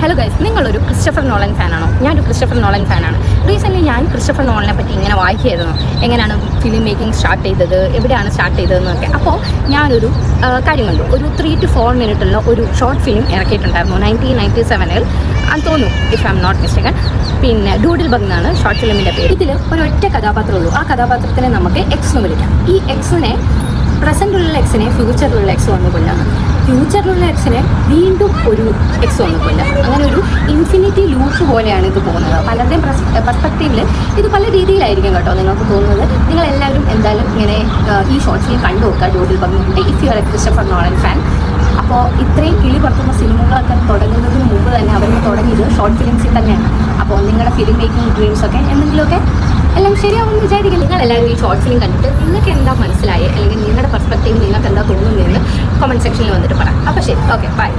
Hello guys, നിങ്ങളൊരു Christopher Nolan ഫാനാണോ? ഞാനൊരു Christopher Nolan ഫാനാണ്. റീസെൻ്റ്ലി ഞാൻ ക്രിസ്റ്റഫർ നോളനെ പറ്റി ഇങ്ങനെ വായിക്കുകയായിരുന്നു, എങ്ങനെയാണ് ഫിലിം മേക്കിംഗ് സ്റ്റാർട്ട് ചെയ്തത്, എവിടെയാണ് സ്റ്റാർട്ട് ചെയ്തതെന്നൊക്കെ. അപ്പോൾ ഞാനൊരു കാര്യം കണ്ടു. ഒരു 3 to 4 മിനിറ്റുള്ള ഒരു ഷോർട്ട് ഫിലിം ഇറക്കിയിട്ടുണ്ടായിരുന്നു 1997 അത് തോന്നുന്നു, if I am not mistaken. പിന്നെ ഡൂഡിൽ ബഗ് എന്നാണ് ഷോർട്ട് ഫിലിമിൻ്റെ പേര്. ഇതിൽ ഒരൊറ്റ കഥാപാത്രമേ ഉള്ളൂ. ആ കഥാപാത്രത്തിനെ നമുക്ക് എക്സ് എന്ന് വിളിക്കാം. ഈ എക്സിനെ, പ്രസൻറ്റിലുള്ള എക്സിനെ ഫ്യൂച്ചറിലുള്ള എക്സ് വന്ന് കൊല്ലാണ്, ഫ്യൂച്ചറിലുള്ള എക്സിനെ വീണ്ടും ഒരു എക്സ് വന്ന് കൊല്ലാം. അങ്ങനെ ഒരു ഇൻഫിനിറ്റി ലൂപ്പ് പോലെയാണ് ഇത് പോകുന്നത്. പലരുടെയും പെർസ്പെക്റ്റീവിൽ ഇത് പല രീതിയിലായിരിക്കും കേട്ടോ നിങ്ങൾക്ക് തോന്നുന്നത്. നിങ്ങളെല്ലാവരും എന്തായാലും ഇങ്ങനെ ഈ ഷോർട്ട് ഫിലിം കണ്ടു നോക്കുക, doodle bug. If you are A Christopher Nolan fan. അപ്പോൾ ഇത്രയും കിളി പുറത്തുന്ന സിനിമകളൊക്കെ തുടങ്ങുന്നതിന് മുമ്പ് തന്നെ അവർ തുടങ്ങിയത് ഷോർട്ട് ഫിലിംസിൽ തന്നെയാണ്. അപ്പോൾ നിങ്ങളുടെ ഫിലിം മേക്കിംഗ് ഡ്രീംസൊക്കെ എന്തെങ്കിലുമൊക്കെ എല്ലാം ശരിയാവുമെന്ന് വിചാരിക്കും. നിങ്ങളെല്ലാവരും ഈ ഷോർട്ട് ഫിലിം കണ്ടിട്ട് നിങ്ങൾക്ക് എന്താ മനസ്സിലായത്, അല്ലെങ്കിൽ നിങ്ങളുടെ പെർസ്പെക്റ്റീവ് നിങ്ങൾക്ക് എന്താ തോന്നുന്നതെന്ന് കമൻറ്റ് സെക്ഷനിൽ വന്നിട്ട് പറയാം. അപ്പോൾ ശരി, ഓക്കെ, ബൈ.